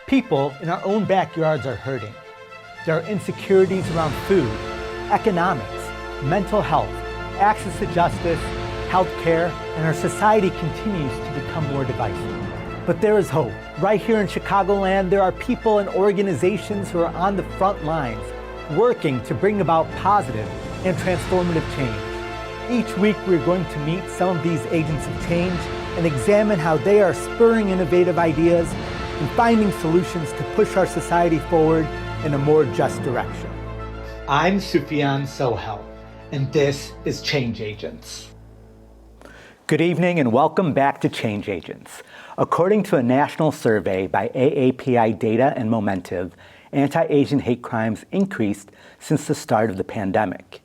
People in our own backyards are hurting. There are insecurities around food, economics, mental health, access to justice, healthcare, and our society continues to become more divisive. But there is hope. Right here in Chicagoland, there are people and organizations who are on the front lines, working to bring about positive and transformative change. Each week, we're going to meet some of these agents of change and examine how they are spurring innovative ideas and finding solutions to push our society forward in a more just direction. I'm Sufyan Sohel, and this is Change Agents. Good evening and welcome back to Change Agents. According to a national survey by AAPI Data and Momentive, anti-Asian hate crimes increased since the start of the pandemic.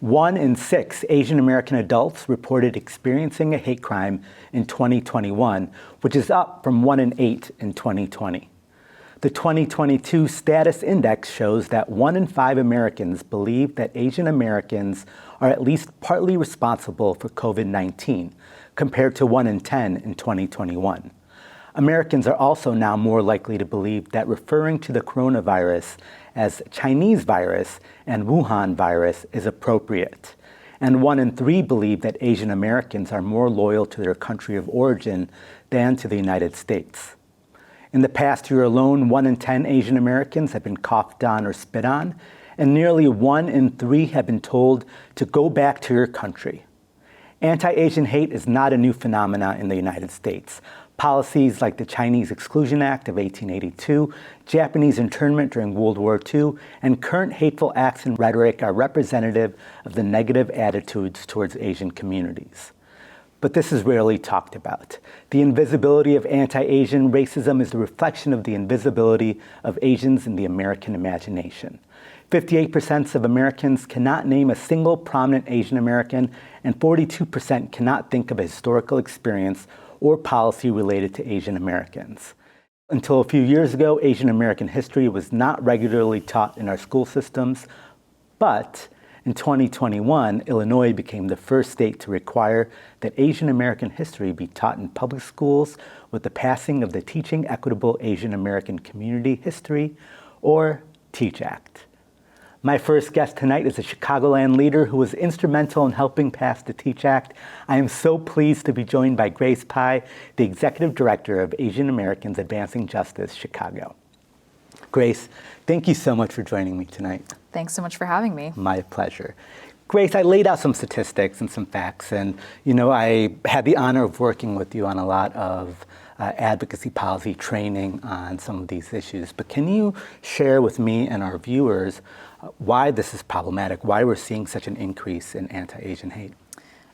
1 in 6 Asian American adults reported experiencing a hate crime in 2021, which is up from 1 in 8 in 2020. The 2022 Status Index shows that 1 in 5 Americans believe that Asian Americans are at least partly responsible for COVID-19, compared to 1 in 10 in 2021. Americans are also now more likely to believe that referring to the coronavirus as Chinese virus and Wuhan virus is appropriate. And 1 in 3 believe that Asian Americans are more loyal to their country of origin than to the United States. In the past year alone, 1 in 10 Asian Americans have been coughed on or spit on, and nearly 1 in 3 have been told to go back to your country. Anti-Asian hate is not a new phenomenon in the United States. Policies like the Chinese Exclusion Act of 1882, Japanese internment during World War II, and current hateful acts and rhetoric are representative of the negative attitudes towards Asian communities. But this is rarely talked about. The invisibility of anti-Asian racism is a reflection of the invisibility of Asians in the American imagination. 58% of Americans cannot name a single prominent Asian American, and 42% cannot think of a historical experience or policy related to Asian Americans. Until a few years ago, Asian American history was not regularly taught in our school systems, but in 2021, Illinois became the first state to require that Asian American history be taught in public schools with the passing of the Teaching Equitable Asian American Community History, or TEACH Act. My first guest tonight is a Chicagoland leader who was instrumental in helping pass the TEACH Act. I am so pleased to be joined by Grace Pai, the Executive Director of Asian Americans Advancing Justice, Chicago. Grace, thank you so much for joining me tonight. Thanks so much for having me. My pleasure. Grace, I laid out some statistics and some facts, and I had the honor of working with you on a lot of advocacy policy training on some of these issues. But can you share with me and our viewers why this is problematic, why we're seeing such an increase in anti-Asian hate?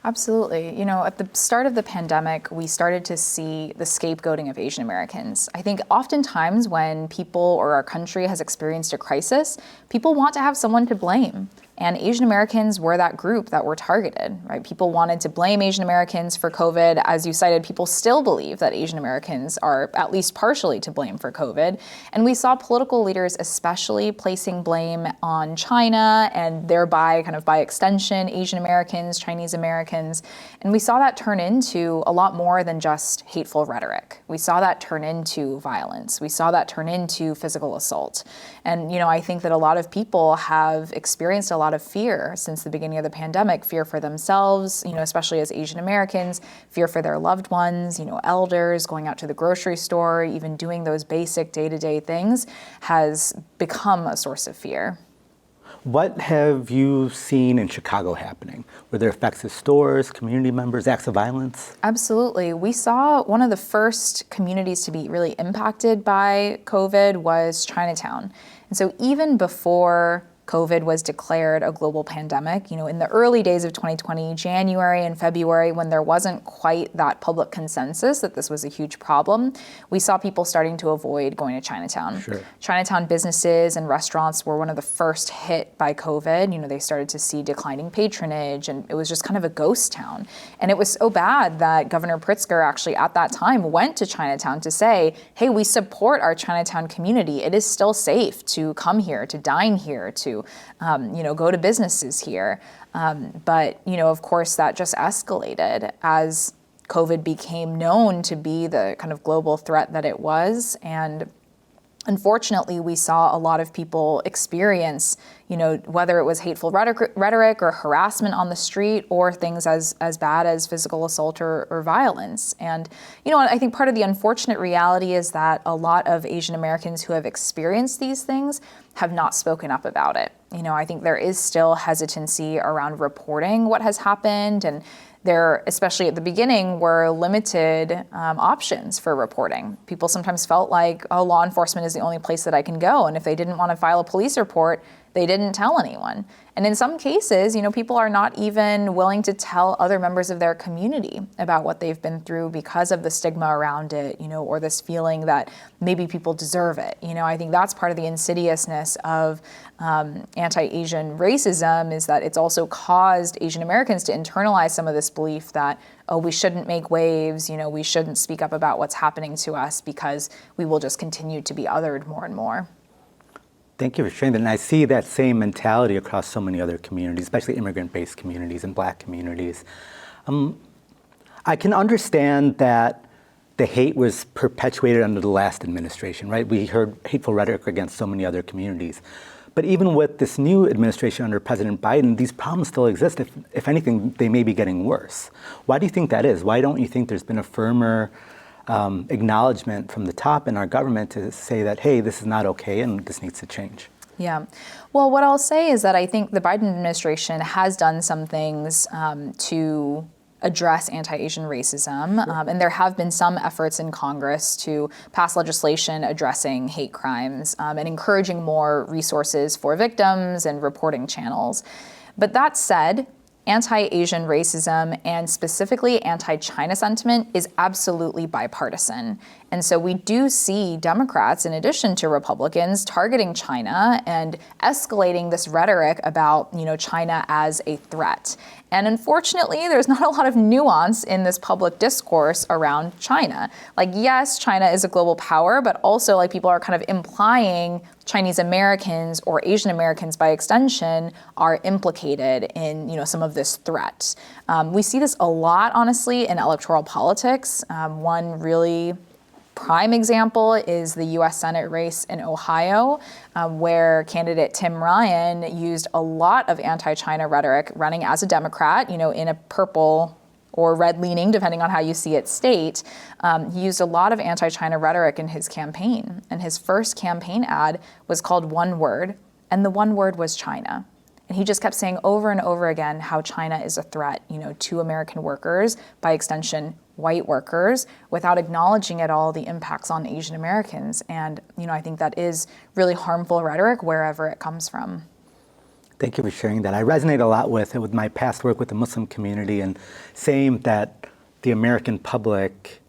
Absolutely. At the start of the pandemic, we started to see the scapegoating of Asian Americans. I think oftentimes when people or our country has experienced a crisis, people want to have someone to blame. And Asian Americans were that group that were targeted, right? People wanted to blame Asian Americans for COVID. As you cited, people still believe that Asian Americans are at least partially to blame for COVID. And we saw political leaders especially placing blame on China and thereby, kind of by extension, Asian Americans, Chinese Americans. And we saw that turn into a lot more than just hateful rhetoric. We saw that turn into violence. We saw that turn into physical assault. And, I think that a lot of people have experienced a lot of fear since the beginning of the pandemic, fear for themselves, especially as Asian Americans, fear for their loved ones, elders, going out to the grocery store, even doing those basic day-to-day things has become a source of fear. What have you seen in Chicago happening? Were there effects at stores, community members, acts of violence? Absolutely. We saw one of the first communities to be really impacted by COVID was Chinatown. And so even before COVID was declared a global pandemic. In the early days of 2020, January and February, when there wasn't quite that public consensus that this was a huge problem, we saw people starting to avoid going to Chinatown. Sure. Chinatown businesses and restaurants were one of the first hit by COVID. They started to see declining patronage, and it was just kind of a ghost town. And it was so bad that Governor Pritzker actually at that time went to Chinatown to say, hey, we support our Chinatown community. It is still safe to come here, to dine here, to go to businesses here. But of course, that just escalated as COVID became known to be the kind of global threat that it was. And Unfortunately, we saw a lot of people experience, whether it was hateful rhetoric or harassment on the street or things as bad as physical assault or violence. And, I think part of the unfortunate reality is that a lot of Asian Americans who have experienced these things have not spoken up about it. I think there is still hesitancy around reporting what has happened, and there, especially at the beginning, were limited options for reporting. People sometimes felt like, law enforcement is the only place that I can go. And if they didn't want to file a police report, they didn't tell anyone. And in some cases, people are not even willing to tell other members of their community about what they've been through because of the stigma around it, or this feeling that maybe people deserve it. I think that's part of the insidiousness of anti-Asian racism, is that it's also caused Asian Americans to internalize some of this belief that, we shouldn't make waves, we shouldn't speak up about what's happening to us because we will just continue to be othered more and more. Thank you for sharing that. And I see that same mentality across so many other communities, especially immigrant-based communities and Black communities. I can understand that the hate was perpetuated under the last administration, right? We heard hateful rhetoric against so many other communities. But even with this new administration under President Biden, these problems still exist. If anything, they may be getting worse. Why do you think that is? Why don't you think there's been a firmer acknowledgement from the top in our government to say that, hey, this is not okay and this needs to change? Yeah. Well, what I'll say is that I think the Biden administration has done some things to address anti-Asian racism. And there have been some efforts in Congress to pass legislation addressing hate crimes and encouraging more resources for victims and reporting channels. But that said, anti-Asian racism and specifically anti-China sentiment is absolutely bipartisan. And so we do see Democrats, in addition to Republicans, targeting China and escalating this rhetoric about, China as a threat. And unfortunately, there's not a lot of nuance in this public discourse around China. Like, yes, China is a global power, but also like people are kind of implying Chinese Americans or Asian Americans by extension are implicated in, some of this threat. We see this a lot, honestly, in electoral politics. One really prime example is the U.S. Senate race in Ohio, where candidate Tim Ryan used a lot of anti-China rhetoric running as a Democrat, in a purple or red leaning, depending on how you see it, state. He used a lot of anti-China rhetoric in his campaign. And his first campaign ad was called One Word, and the one word was China. And he just kept saying over and over again how China is a threat, to American workers, by extension, white workers, without acknowledging at all the impacts on Asian Americans. And, I think that is really harmful rhetoric wherever it comes from. Thank you for sharing that. I resonate a lot with it with my past work with the Muslim community and saying that the American public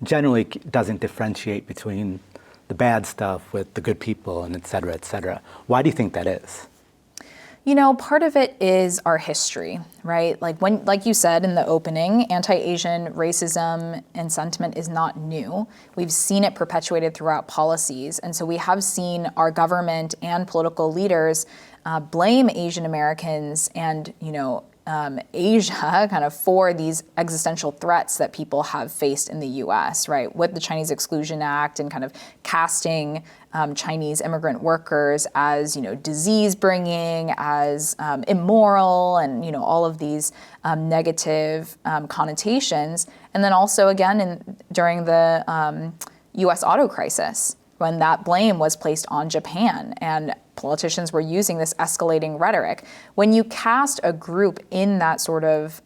generally doesn't differentiate between the bad stuff with the good people and et cetera, et cetera. Why do you think that is? Part of it is our history, right? Like you said in the opening, anti-Asian racism and sentiment is not new. We've seen it perpetuated throughout policies. And so we have seen our government and political leaders blame Asian Americans and, Asia kind of for these existential threats that people have faced in the U.S., right? With the Chinese Exclusion Act and kind of casting Chinese immigrant workers as, disease-bringing, as immoral, and, all of these negative connotations. And then also, again, during the U.S. auto crisis, when that blame was placed on Japan and politicians were using this escalating rhetoric. When you cast a group in that sort of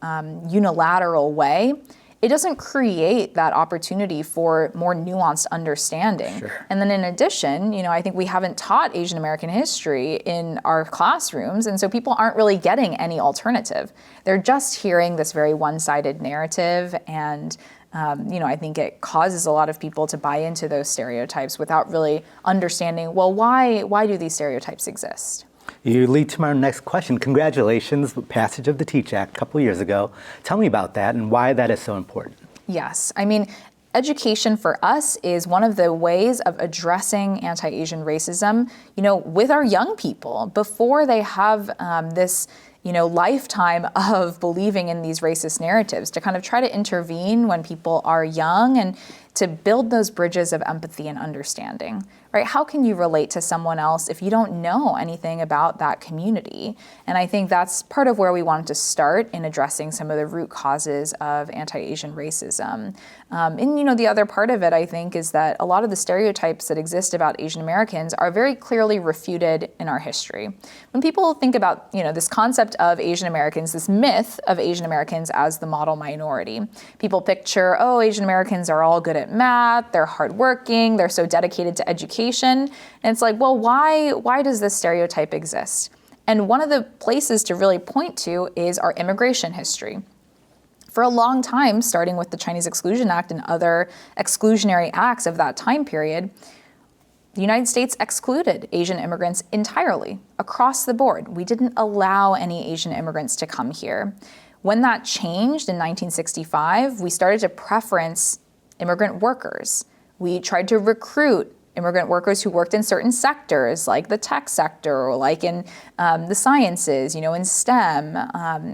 unilateral way, it doesn't create that opportunity for more nuanced understanding. Sure. And then in addition, I think we haven't taught Asian American history in our classrooms, and so people aren't really getting any alternative. They're just hearing this very one-sided narrative, and I think it causes a lot of people to buy into those stereotypes without really understanding, well, why do these stereotypes exist? You lead to my next question. Congratulations, passage of the TEACH Act a couple years ago. Tell me about that and why that is so important. Yes. Education for us is one of the ways of addressing anti-Asian racism, with our young people before they have this lifetime of believing in these racist narratives, to kind of try to intervene when people are young and to build those bridges of empathy and understanding, right? How can you relate to someone else if you don't know anything about that community? And I think that's part of where we wanted to start in addressing some of the root causes of anti-Asian racism. And the other part of it, I think, is that a lot of the stereotypes that exist about Asian Americans are very clearly refuted in our history. When people think about, this concept of Asian Americans, this myth of Asian Americans as the model minority, people picture, Asian Americans are all good at math, they're hardworking, they're so dedicated to education. And it's like, well, why does this stereotype exist? And one of the places to really point to is our immigration history. For a long time, starting with the Chinese Exclusion Act and other exclusionary acts of that time period, the United States excluded Asian immigrants entirely, across the board. We didn't allow any Asian immigrants to come here. When that changed in 1965, we started to preference immigrant workers. We tried to recruit immigrant workers who worked in certain sectors, like the tech sector, or like in the sciences, in STEM,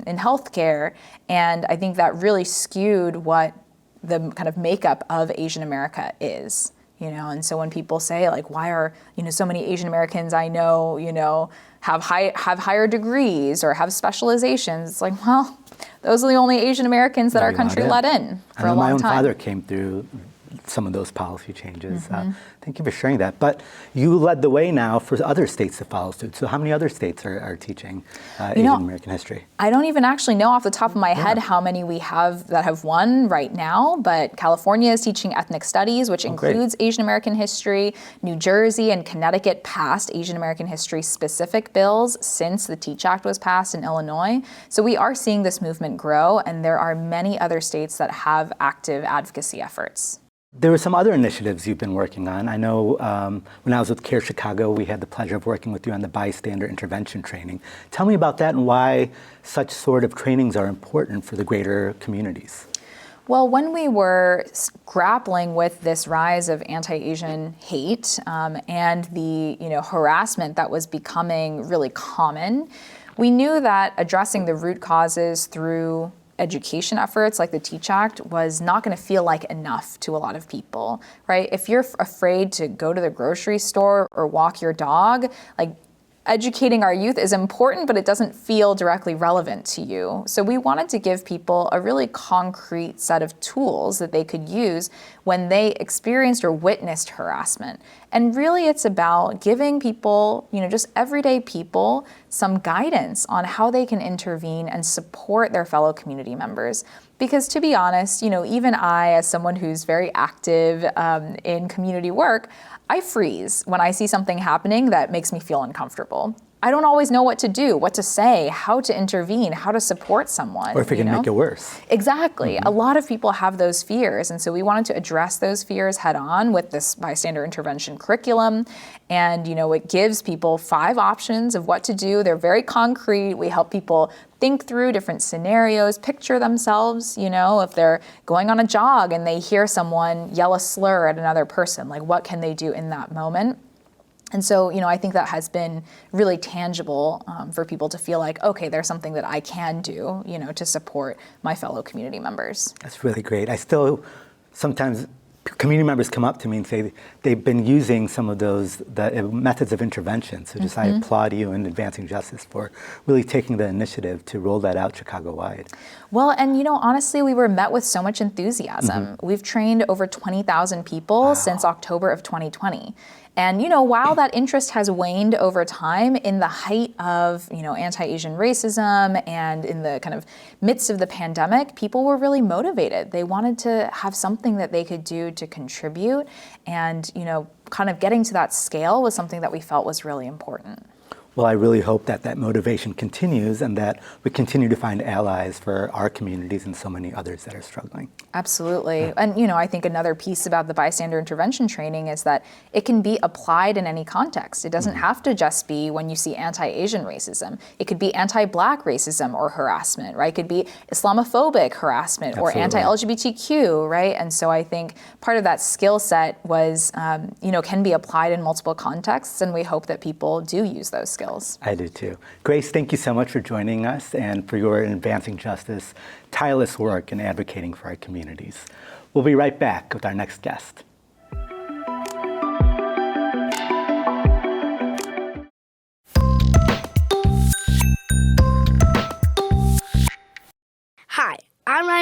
in healthcare. And I think that really skewed what the kind of makeup of Asian America is. And so when people say, like, why are, so many Asian Americans I know, have higher degrees or have specializations, it's like, well, those are the only Asian Americans that our country let in for a long time. My own father came through some of those policy changes. Thank you for sharing that. But you led the way now for other states to follow suit. So how many other states are teaching Asian American history? I don't even actually know off the top of my head how many we have that have won right now, but California is teaching ethnic studies, which includes Asian American history. New Jersey and Connecticut passed Asian American history specific bills since the Teach Act was passed in Illinois. So we are seeing this movement grow, and there are many other states that have active advocacy efforts. There were some other initiatives you've been working on. I know when I was with CARE Chicago, we had the pleasure of working with you on the bystander intervention training. Tell me about that and why such sort of trainings are important for the greater communities. Well, when we were grappling with this rise of anti-Asian hate and the harassment that was becoming really common, we knew that addressing the root causes through education efforts like the Teach Act was not going to feel like enough to a lot of people, right? If you're afraid to go to the grocery store or walk your dog, like, educating our youth is important, but it doesn't feel directly relevant to you. So we wanted to give people a really concrete set of tools that they could use when they experienced or witnessed harassment. And really it's about giving people, just everyday people, some guidance on how they can intervene and support their fellow community members. Because to be honest, even I, as someone who's very active in community work, I freeze when I see something happening that makes me feel uncomfortable. I don't always know what to do, what to say, how to intervene, how to support someone. Or if it can make it worse. Exactly. A lot of people have those fears. And so we wanted to address those fears head on with this bystander intervention curriculum. And, it gives people 5 options of what to do. They're very concrete. We help people think through different scenarios, picture themselves, if they're going on a jog and they hear someone yell a slur at another person, like what can they do in that moment? And so, I think that has been really tangible for people to feel like, okay, there's something that I can do, to support my fellow community members. That's really great. I still, sometimes community members come up to me and say they've been using some of the methods of intervention. So I applaud you in Advancing Justice for really taking the initiative to roll that out Chicago-wide. Well, and honestly, we were met with so much enthusiasm. We've trained over 20,000 people since October of 2020. And, while that interest has waned over time, in the height of, anti-Asian racism and in the kind of midst of the pandemic, people were really motivated. They wanted to have something that they could do to contribute. And, kind of getting to that scale was something that we felt was really important. Well, I really hope that motivation continues and that we continue to find allies for our communities and so many others that are struggling. Absolutely. Yeah. And, I think another piece about the bystander intervention training is that it can be applied in any context. It doesn't have to just be when you see anti-Asian racism. It could be anti-Black racism or harassment, right? It could be Islamophobic harassment or anti-LGBTQ, right? And so I think part of that skill set was, can be applied in multiple contexts, and we hope that people do use those skills. I do too. Grace, thank you so much for joining us and for your Advancing Justice tireless work in advocating for our communities. We'll be right back with our next guest.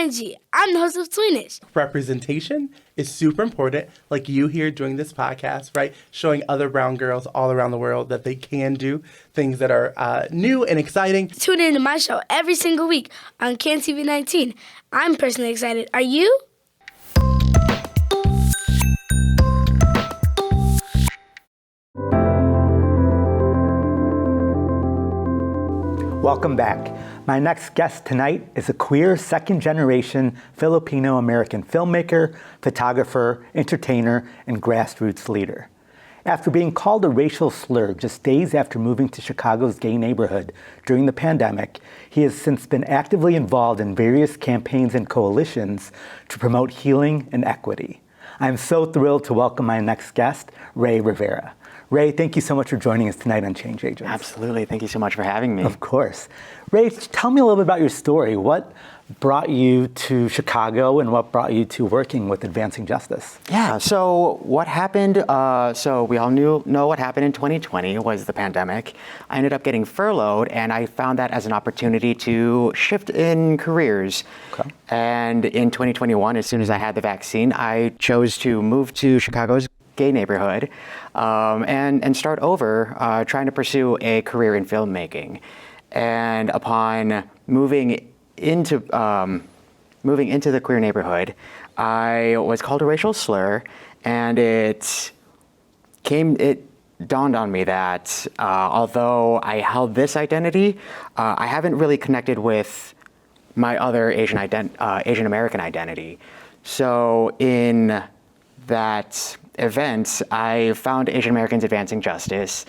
Angie. I'm the host of Tweenish. Representation is super important, like you here doing this podcast, right? Showing other brown girls all around the world that they can do things that are new and exciting. Tune in to my show every single week on Can TV 19. I'm personally excited. Are you? Welcome back. My next guest tonight is a queer second-generation Filipino-American filmmaker, photographer, entertainer, and grassroots leader. After being called a racial slur just days after moving to Chicago's gay neighborhood during the pandemic, he has since been actively involved in various campaigns and coalitions to promote healing and equity. I'm so thrilled to welcome my next guest, Ray Rivera. Ray, thank you so much for joining us tonight on Change Agents. Absolutely. Thank you so much for having me. Of course. Ray, tell me a little bit about your story. What brought you to Chicago and what brought you to working with Advancing Justice? Yeah, so what happened, so we all know what happened in 2020 was the pandemic. I ended up getting furloughed, and I found that as an opportunity to shift in careers. Okay. And in 2021, as soon as I had the vaccine, I chose to move to Chicago's gay neighborhood and start over trying to pursue a career in filmmaking. And upon moving into the queer neighborhood, I was called a racial slur, and it dawned on me that although I held this identity, I haven't really connected with my other Asian American identity. So in that event, I found Asian Americans Advancing Justice.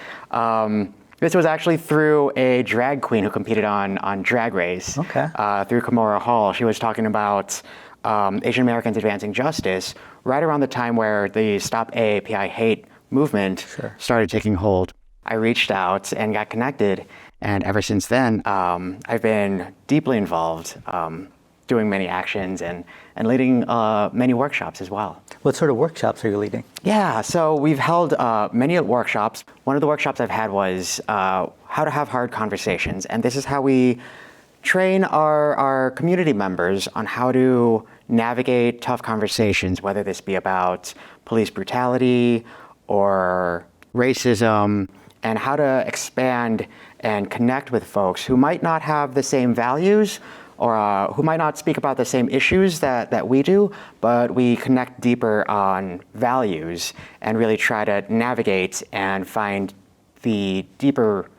This was actually through a drag queen who competed on Drag Race. Okay. Through Kimora Hall. She was talking about Asian Americans Advancing Justice right around the time where the Stop AAPI Hate movement started taking hold. I reached out and got connected, and ever since then, I've been deeply involved, doing many actions and leading many workshops as well. What sort of workshops are you leading? Yeah, so we've held many workshops. One of the workshops I've had was how to have hard conversations. And this is how we train our community members on how to navigate tough conversations, whether this be about police brutality or racism, and how to expand and connect with folks who might not have the same values or who might not speak about the same issues that we do, but we connect deeper on values and really try to navigate and find the deeper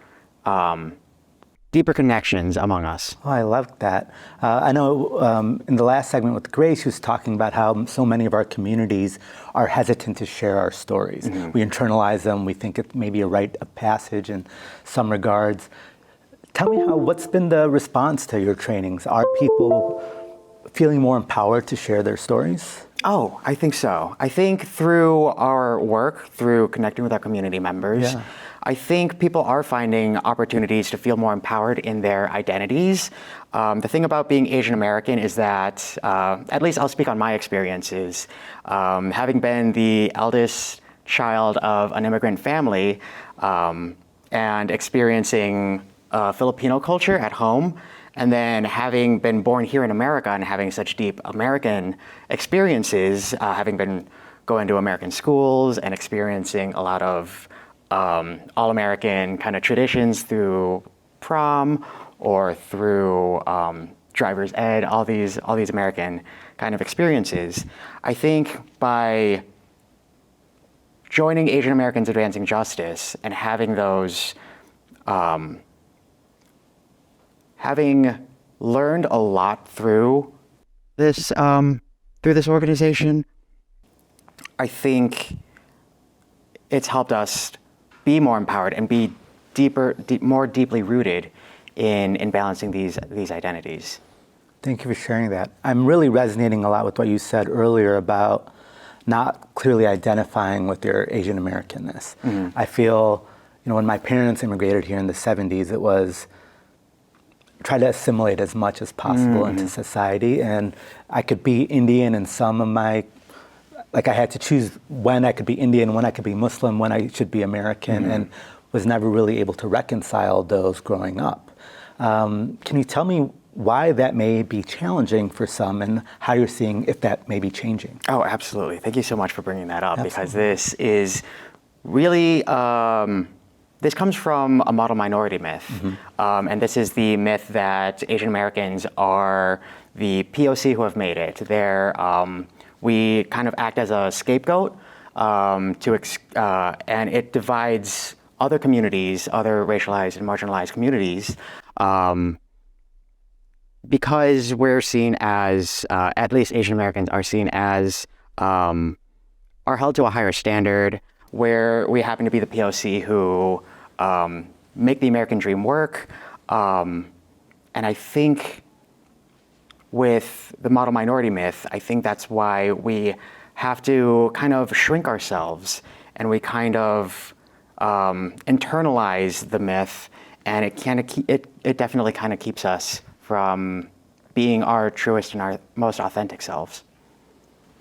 connections among us. Oh, I love that. I know in the last segment with Grace, she was talking about how so many of our communities are hesitant to share our stories. Mm-hmm. We internalize them. We think it may be a rite of passage in some regards. Tell me what's been the response to your trainings? Are people feeling more empowered to share their stories? Oh, I think so. I think through our work, through connecting with our community members, I think people are finding opportunities to feel more empowered in their identities. The thing about being Asian American is that, at least I'll speak on my experiences, having been the eldest child of an immigrant family and experiencing Filipino culture at home, and then having been born here in America and having such deep American experiences, having been going to American schools and experiencing a lot of all-American kind of traditions through prom or through driver's ed, all these American kind of experiences. I think by joining Asian Americans Advancing Justice and having those having learned a lot through this organization, I think it's helped us be more empowered and be more deeply rooted in balancing these identities. Thank you for sharing that. I'm really resonating a lot with what you said earlier about not clearly identifying with your Asian Americanness. Mm-hmm. I feel, when my parents immigrated here in the 70s, it was try to assimilate as much as possible into society. And I could be Indian in some of my, I had to choose when I could be Indian, when I could be Muslim, when I should be American, and was never really able to reconcile those growing up. Can you tell me why that may be challenging for some and how you're seeing if that may be changing. Oh, absolutely. Thank you so much for bringing that up, because this is really, this comes from a model minority myth. And this is the myth that Asian Americans are the POC who have made it. We kind of act as a scapegoat, and it divides other communities, other racialized and marginalized communities, because we're seen as, at least Asian Americans are seen as, are held to a higher standard, where we happen to be the POC who make the American dream work. And I think with the model minority myth, I think that's why we have to kind of shrink ourselves, and we kind of internalize the myth, and it definitely kind of keeps us from being our truest and our most authentic selves.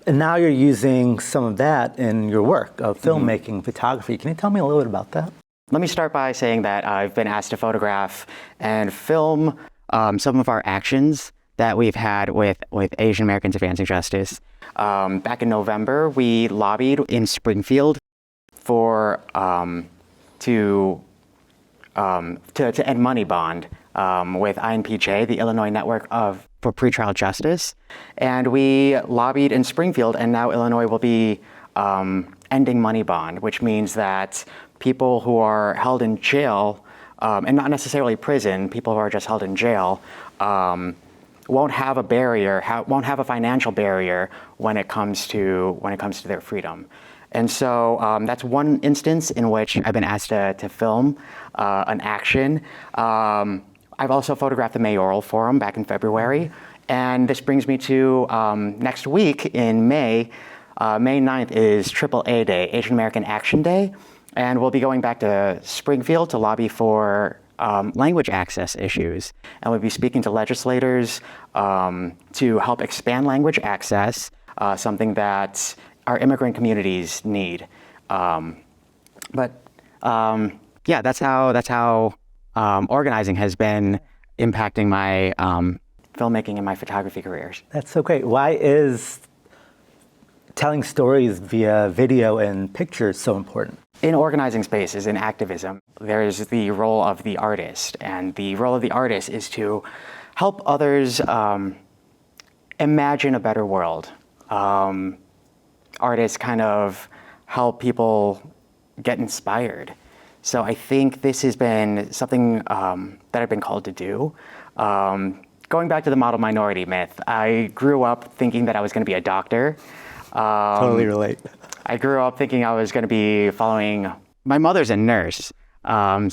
And now you're using some of that in your work of filmmaking, photography. Can you tell me a little bit about that? Let me start by saying that I've been asked to photograph and film some of our actions that we've had with Asian Americans advancing justice. Back in November, we lobbied in Springfield for to end money bond with INPJ, the Illinois Network for Pretrial Justice, and we lobbied in Springfield, and now Illinois will be ending money bond, which means that people who are held in jail, and not necessarily prison, people who are just held in jail, won't have a barrier, won't have a financial barrier when it comes to their freedom. And so that's one instance in which I've been asked to film an action. I've also photographed the mayoral forum back in February. And this brings me to next week in May. May 9th is AAA Day, Asian American Action Day. And we'll be going back to Springfield to lobby for language access issues. And we'll be speaking to legislators to help expand language access, something that our immigrant communities need. Yeah, that's how organizing has been impacting my filmmaking and my photography careers. That's so great. Why is telling stories via video and pictures so important? In organizing spaces, in activism, there's the role of the artist. And the role of the artist is to help others imagine a better world. Artists kind of help people get inspired. So I think this has been something that I've been called to do. Going back to the model minority myth, I grew up thinking that I was going to be a doctor. Totally relate. I grew up thinking I was going to be following. My mother's a nurse, and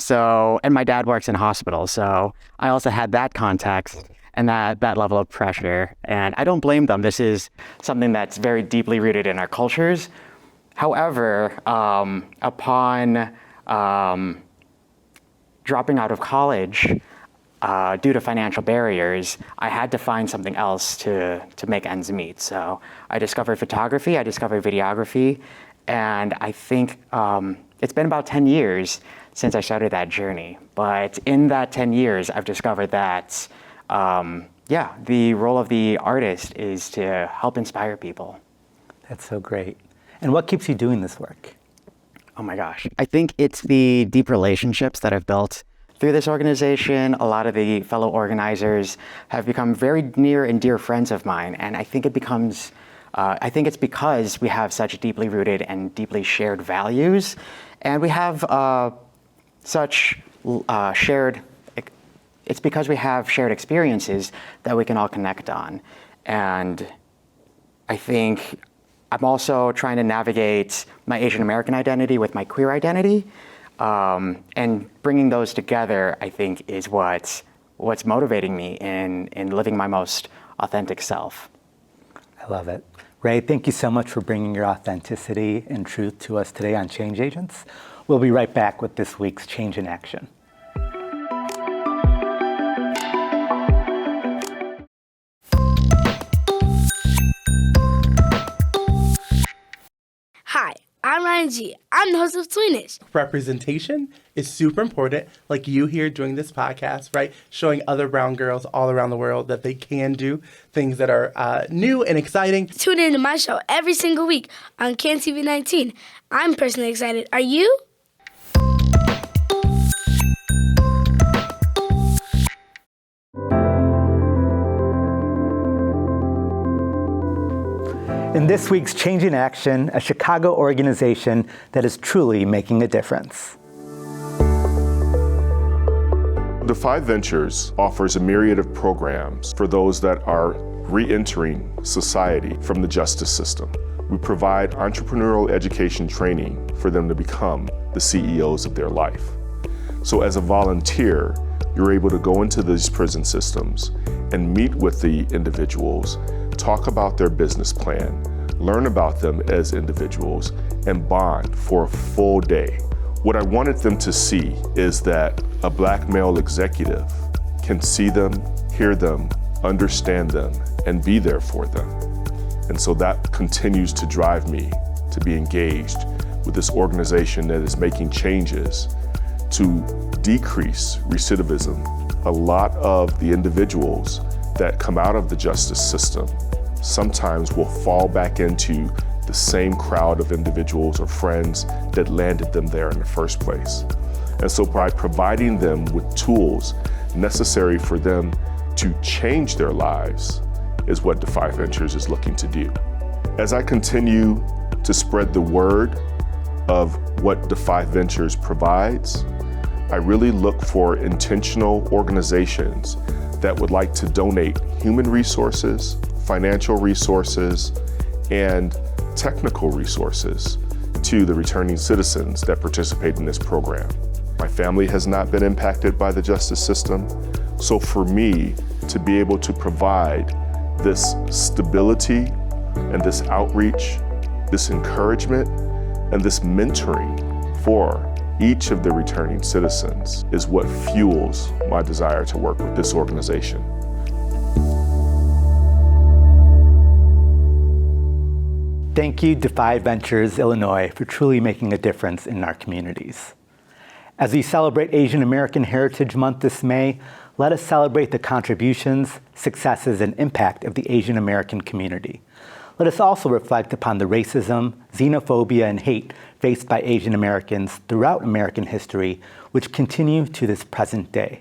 my dad works in hospitals. So I also had that context and that level of pressure. And I don't blame them. This is something that's very deeply rooted in our cultures. However, upon dropping out of college due to financial barriers, I had to find something else to make ends meet. So I discovered photography, I discovered videography, and I think it's been about 10 years since I started that journey. But in that 10 years, I've discovered that, the role of the artist is to help inspire people. That's so great. And what keeps you doing this work? Oh my gosh. I think it's the deep relationships that I've built through this organization. A lot of the fellow organizers have become very near and dear friends of mine. And I think it's because we have such deeply rooted and deeply shared values. And we have it's because we have shared experiences that we can all connect on. And I think I'm also trying to navigate my Asian American identity with my queer identity. And bringing those together, I think, is what's motivating me in living my most authentic self. I love it. Ray, thank you so much for bringing your authenticity and truth to us today on Change Agents. We'll be right back with this week's Change in Action. Hi, I'm Ryan G. I'm the host of Swedish. Representation is super important, like you here doing this podcast, right? Showing other brown girls all around the world that they can do things that are new and exciting. Tune in to my show every single week on CanTV 19. I'm personally excited. Are you? In this week's Change in Action, a Chicago organization that is truly making a difference. Defy Ventures offers a myriad of programs for those that are re-entering society from the justice system. We provide entrepreneurial education training for them to become the CEOs of their life. So as a volunteer, you're able to go into these prison systems and meet with the individuals, talk about their business plan, learn about them as individuals, and bond for a full day. What I wanted them to see is that a black male executive can see them, hear them, understand them, and be there for them. And so that continues to drive me to be engaged with this organization that is making changes to decrease recidivism. A lot of the individuals that come out of the justice system sometimes will fall back into the same crowd of individuals or friends that landed them there in the first place. And so by providing them with tools necessary for them to change their lives is what Defy Ventures is looking to do. As I continue to spread the word of what Defy Ventures provides, I really look for intentional organizations that would like to donate human resources, financial resources, and technical resources to the returning citizens that participate in this program. My family has not been impacted by the justice system, so for me to be able to provide this stability and this outreach, this encouragement, and this mentoring for each of the returning citizens is what fuels my desire to work with this organization. Thank you, Defy Ventures Illinois, for truly making a difference in our communities. As we celebrate Asian American Heritage Month this May, let us celebrate the contributions, successes, and impact of the Asian American community. Let us also reflect upon the racism, xenophobia, and hate faced by Asian Americans throughout American history, which continue to this present day.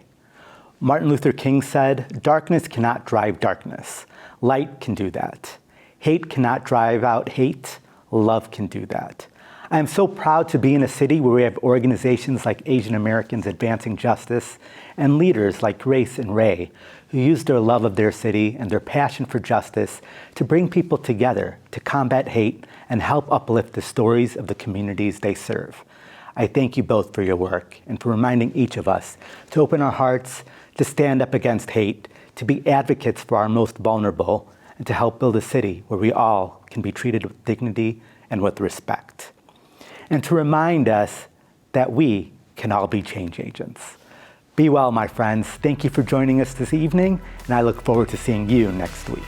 Martin Luther King said, "Darkness cannot drive darkness. Light can do that. Hate cannot drive out hate. Love can do that." I am so proud to be in a city where we have organizations like Asian Americans Advancing Justice and leaders like Grace and Ray, who use their love of their city and their passion for justice to bring people together to combat hate and help uplift the stories of the communities they serve. I thank you both for your work and for reminding each of us to open our hearts, to stand up against hate, to be advocates for our most vulnerable, and to help build a city where we all can be treated with dignity and with respect. And to remind us that we can all be change agents. Be well, my friends. Thank you for joining us this evening, and I look forward to seeing you next week.